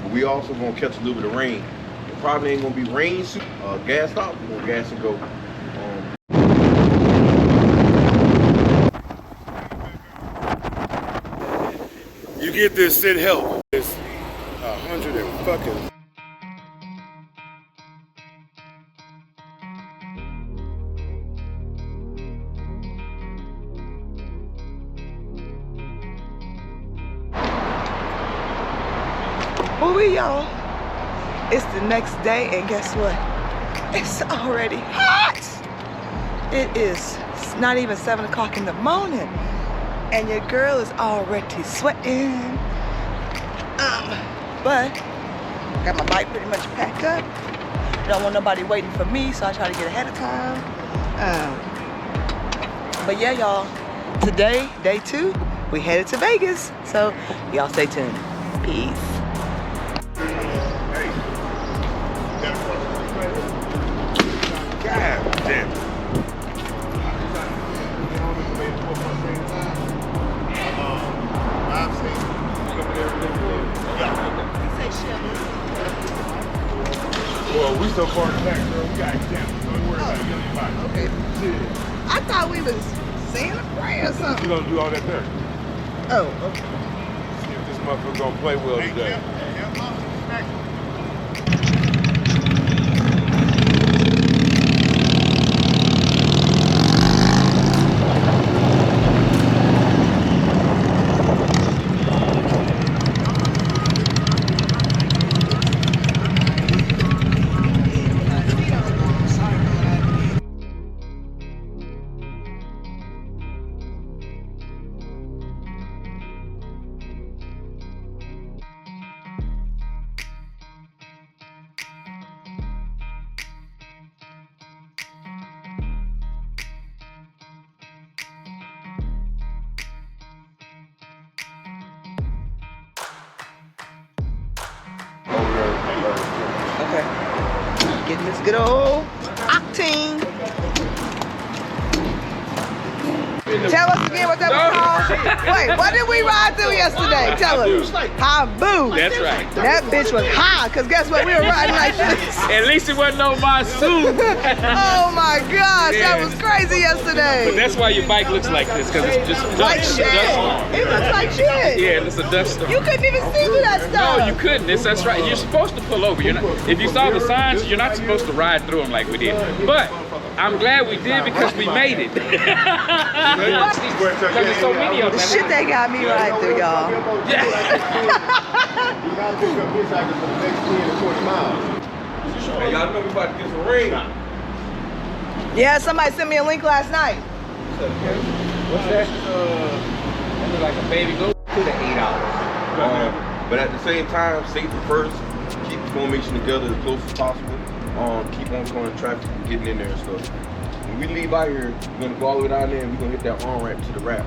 But we also gonna catch a little bit of rain. It probably ain't gonna be rain soon. Gas stop, we're gonna gas and go. You get this, it help. It's 100 and fucking. Well, y'all, it's the next day, and guess what? It's already hot. It's not even 7 o'clock in the morning, and your girl is already sweating. But got my bike pretty much packed up. Don't want nobody waiting for me, so I try to get ahead of time. But yeah, y'all, today, day 2, we headed to Vegas. So y'all stay tuned. Peace. God damn. Well, we so far back, girl. We got exams. Don't worry about it. You don't need to. Okay. I thought we was saying a prayer or something. We're gonna do all that there. Oh, okay. See if this motherfucker gonna play well today. Okay. Getting this good old octane. Tell us again what that was called. Wait, what did we ride through yesterday? Tell us. Habu. That's right. That bitch was high, because guess what? We were riding like this. At least it wasn't no monsoon. Oh my gosh, that was crazy yesterday. But that's why your bike looks like this, because it's just dust. Like shit. It looks like shit. Yeah, it's a dust storm. You couldn't even see through that stuff. No, you couldn't. That's right. You're supposed to pull over. You're not. If you saw the signs, you're not supposed to ride through them like we did. But I'm glad we did, because we made it. Because there's so many of them. Shit, they got me right through, y'all. You gotta pick up hitchhikers for the next 10 to 20 miles. Hey, y'all know we about to get some rain. Yeah, somebody sent me a link last night. What's that? That looks like a baby goat. To the 8 hours. But at the same time, safety first. Keep the formation together as close as possible. Keep on controlling traffic and getting in there and stuff. When we leave out here, we're gonna go all the way down there and we're gonna hit that on-ramp to the right.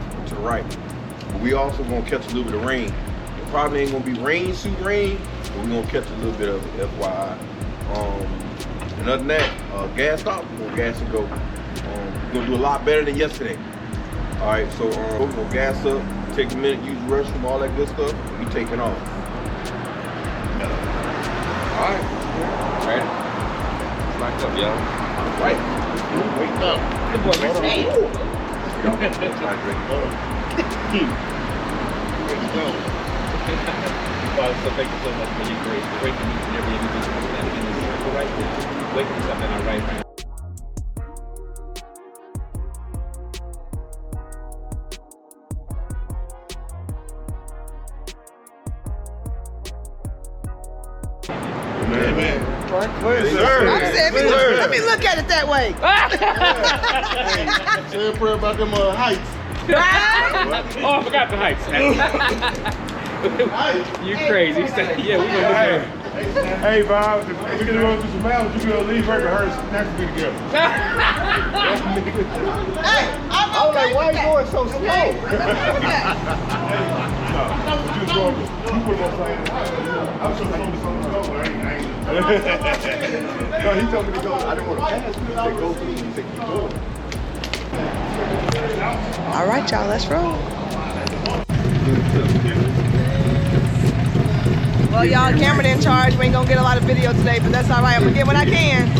But we also gonna catch a little bit of rain. It probably ain't gonna be rain suit rain, but we're gonna catch a little bit of it, FYI. And other than that, gas stop, we're gonna gas and go. We're gonna do a lot better than yesterday. All right, so we're gonna gas up, take a minute, use the restroom, all that good stuff, and we taking off. All right. Right. Locked up, y'all. Right. Wake up. Good boy, Mr. Hey. Well, so thank you so much for your grace. Great to meet you. Never even meet you. And again, this is the right thing. Waking us up in our right mind. Amen. Yes, sir. I said, let me look at it that way. Say a prayer about them heights. Oh, I forgot the heights. You crazy. Yeah, we gonna look at it. Hey, Bob, if we're gonna go through some mountains, you're gonna leave her and her next to be together. Hey, I was like, why are you going so slow? You put them on playing. I'm so slow to go. No, he told me to go. I didn't want to pass. He said, go through. He said, keep going. All right, y'all, let's roll. Well, y'all, camera in charge. We ain't gonna get a lot of video today, but that's all right. I'm gonna get what I can.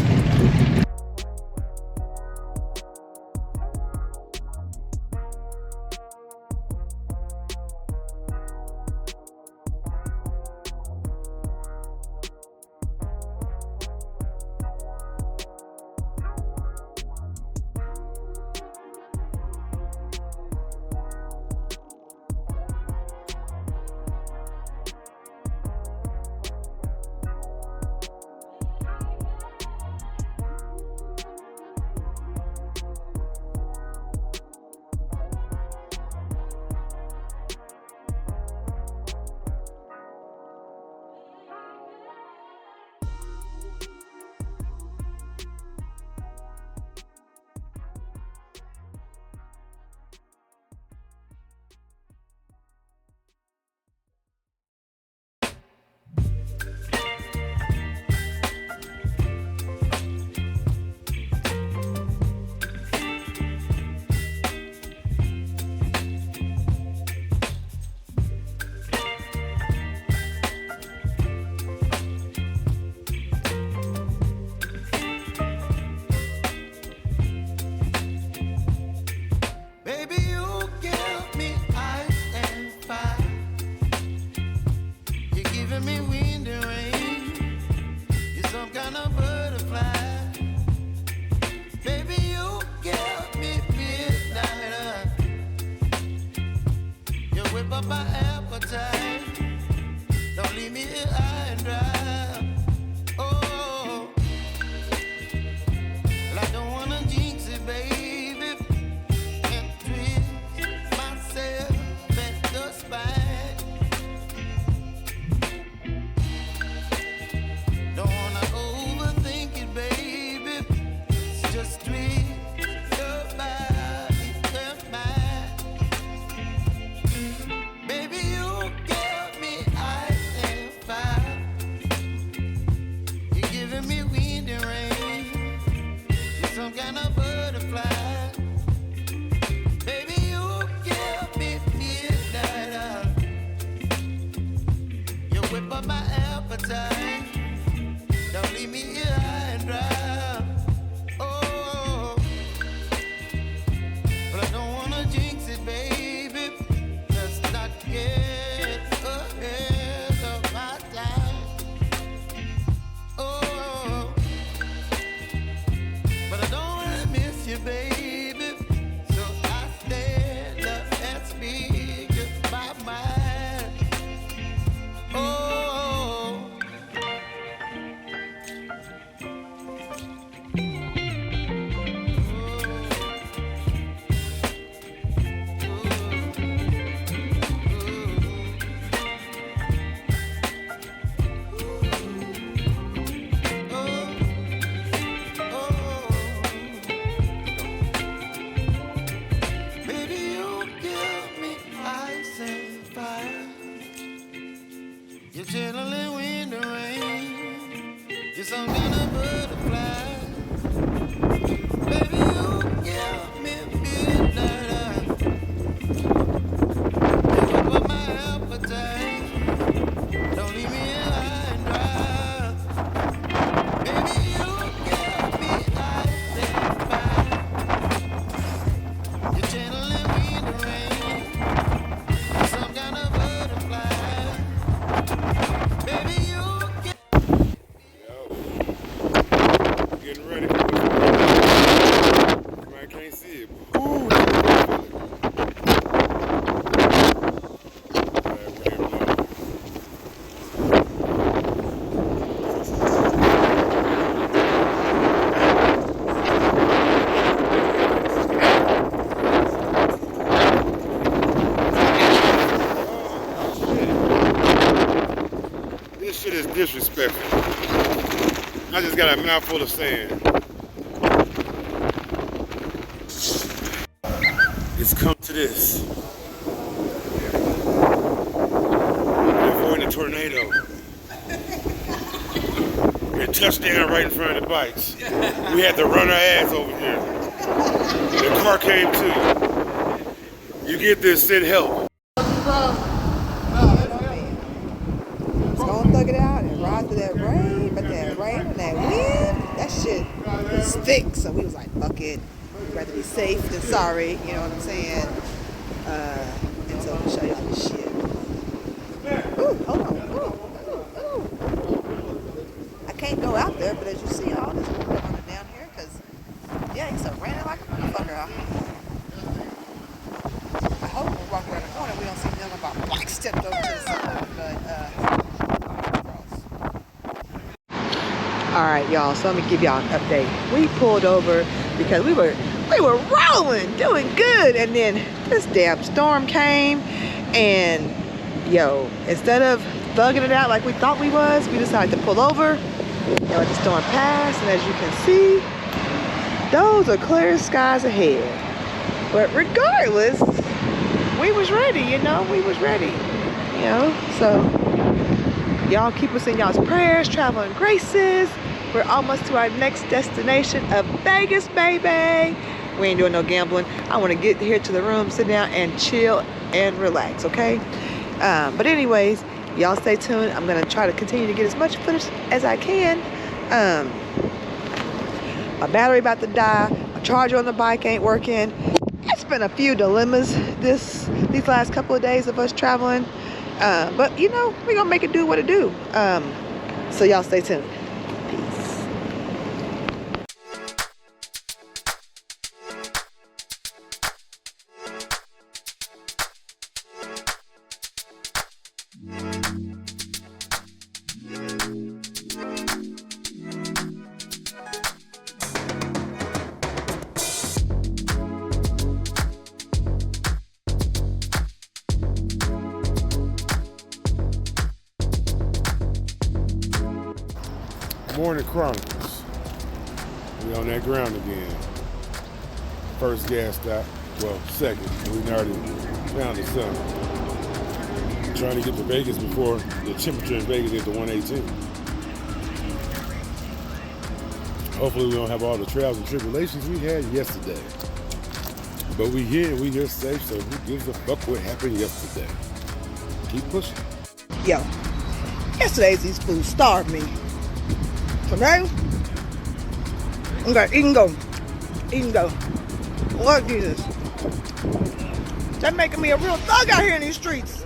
Disrespectful. I just got a mouthful of sand. It's come to this. We're avoiding a tornado. We had touchdown right in front of the bikes. We had to run our ass over here. The car came too. You get this, send help. It's gonna it out and ride through that rain, but that rain and that wind, that shit was thick. So we was like, fuck it. We'd rather be safe than sorry, you know what I'm saying? And so I'm gonna show y'all this shit. Ooh, hold on. Ooh. I can't go out there, but as you see, all this water running down here, because, yeah, it's raining like a motherfucker out here. I hope when we walk around the corner, we don't see nothing about black stepped over to the side, but, all right, y'all, so let me give y'all an update. We pulled over because we were rolling, doing good, and then this damn storm came, and yo, instead of thugging it out like we thought we was, we decided to pull over and let the storm pass, and as you can see, those are clear skies ahead. But regardless, we was ready, you know, so y'all keep us in y'all's prayers, traveling graces. We're almost to our next destination of Vegas, baby. We ain't doing no gambling. I want to get here to the room, sit down, and chill and relax, okay? But anyways, y'all stay tuned. I'm going to try to continue to get as much footage as I can. My battery about to die. My charger on the bike ain't working. It's been a few dilemmas these last couple of days of us traveling. But, you know, we're going to make it do what it do. So y'all stay tuned. Peace. Morning Chronicles. We on that ground again. First gas stop, well, second. We already found the sun. Trying to get to Vegas before the temperature in Vegas is to 118. Hopefully we don't have all the trials and tribulations we had yesterday. But we here safe, so who gives a fuck what happened yesterday? Keep pushing. Yo, yesterday's these fools starved me. Today, okay, eat and go. Lord Jesus. They're making me a real thug out here in these streets.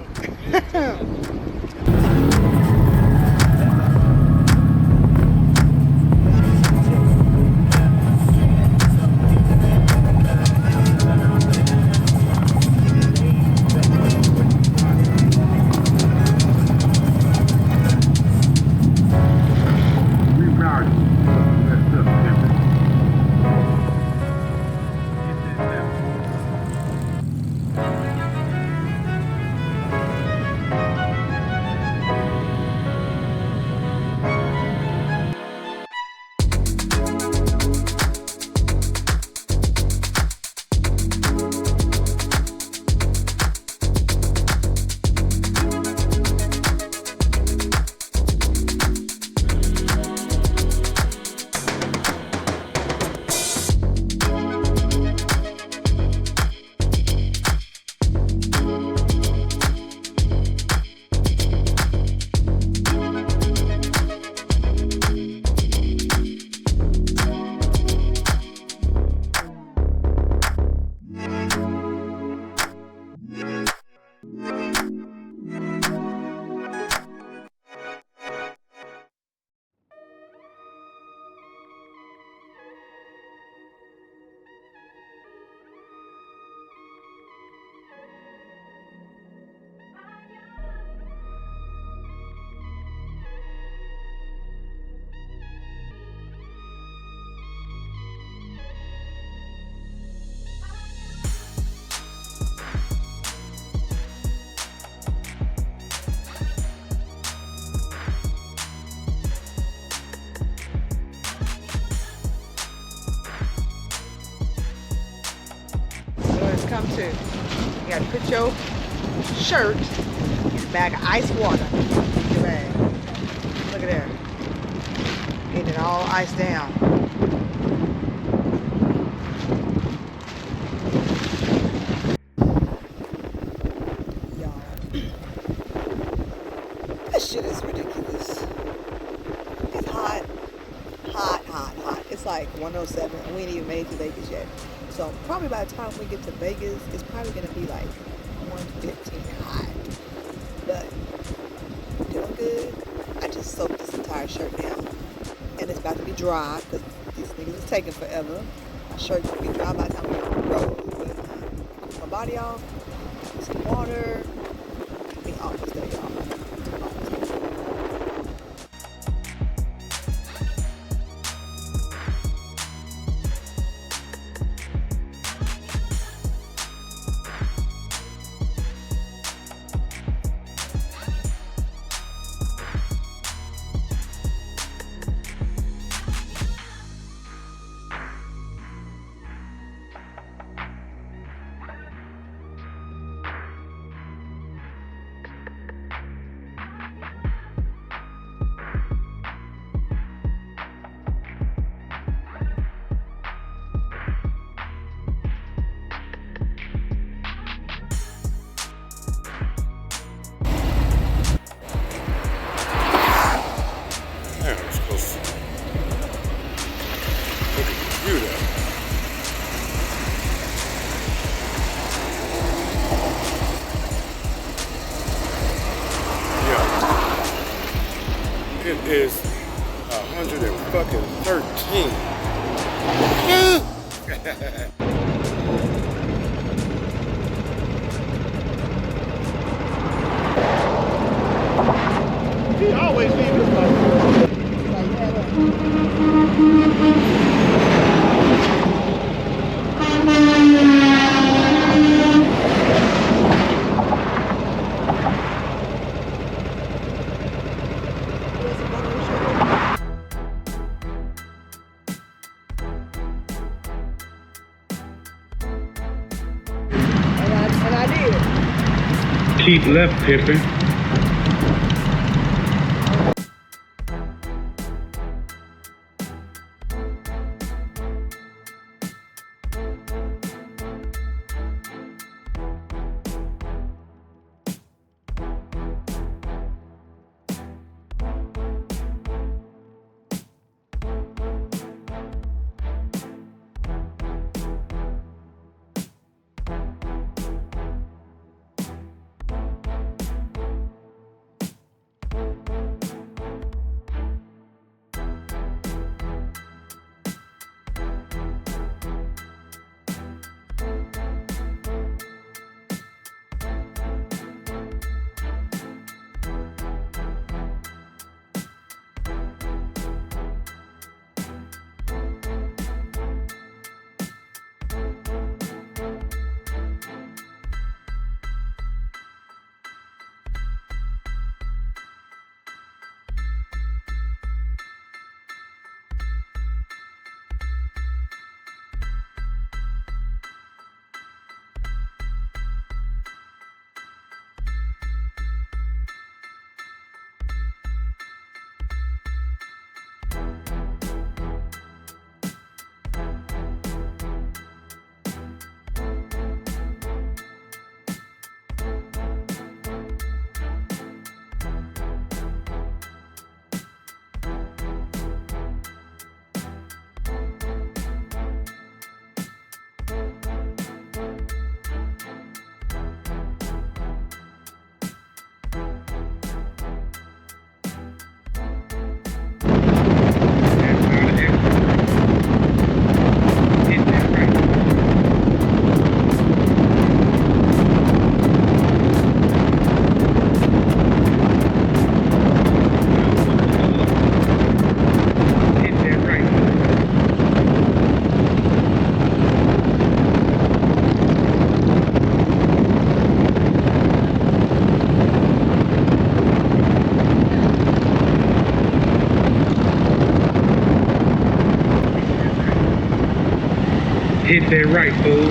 Come to. You gotta put your shirt in a bag of ice water. Your bag. Look at there. Getting it all iced down. Y'all. This shit is ridiculous. like 107, and we ain't even made it to Vegas yet. So probably by the time we get to Vegas, it's probably gonna be like 115 hot. But doing good. I just soaked this entire shirt down, and it's about to be dry because these niggas is taking forever. My shirt's gonna be dry by the time we get on the road. But cool my body off, some water, be almost there, y'all. Almost there. It is 113. He always leave his life. And I did. Keep left, Pippin. Hit that right, fool.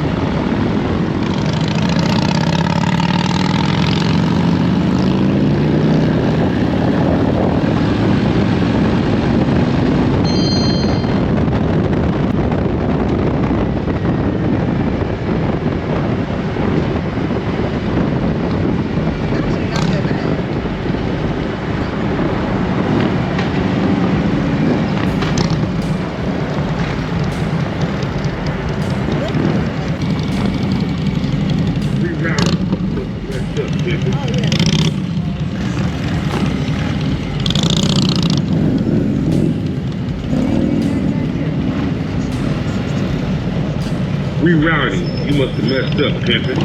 Rerouting. You must have messed up, pimpin'.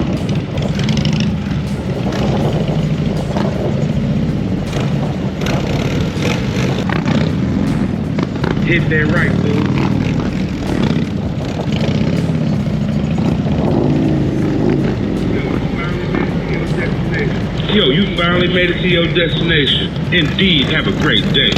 Hit that right, dude. Yo, you finally made it to your destination. Indeed, have a great day.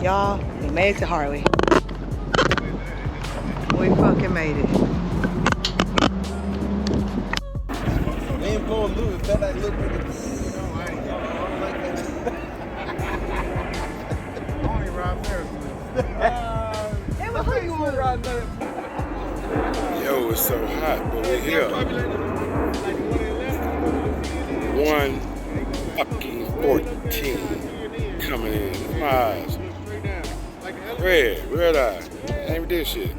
Y'all, we made it to Harley. We fucking made it. They ain't blowing loose. That like little bit. Yo, it's so hot, but we're here. 1:14 coming in. My eyes. Red eye. I ain't did shit.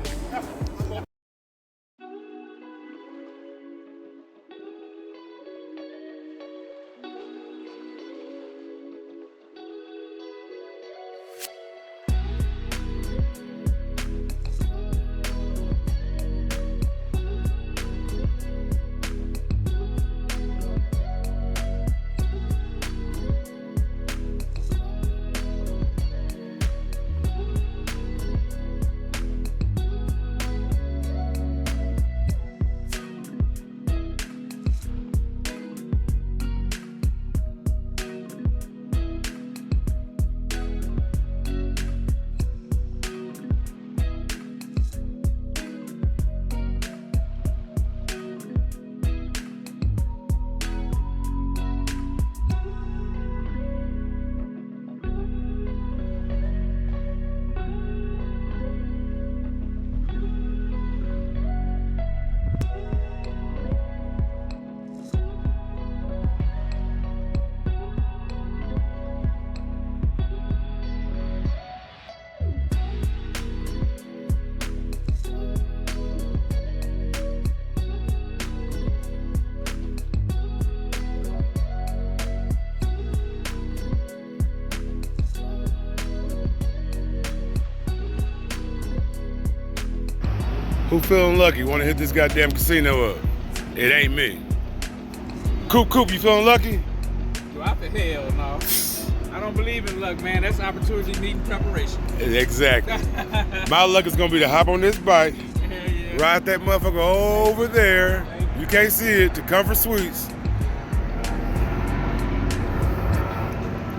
Who feeling lucky? Want to hit this goddamn casino up? It ain't me. Coop, you feeling lucky? Do I feel hell no. I don't believe in luck, man. That's opportunity needing preparation. Exactly. My luck is gonna be to hop on this bike, ride that motherfucker over there. You can't see it, to Comfort Suites,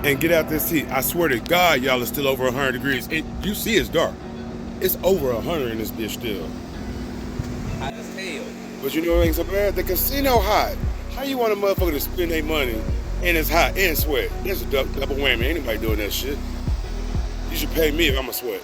and get out this heat. I swear to God, y'all, it's still over 100 degrees. You see it's dark. It's over 100 in this bitch still. Hot as hell. But you know what ain't so bad? The casino hot. How you want a motherfucker to spend their money and it's hot and sweat? There's a double whammy. Ain't nobody doing that shit. You should pay me if I'm a sweat.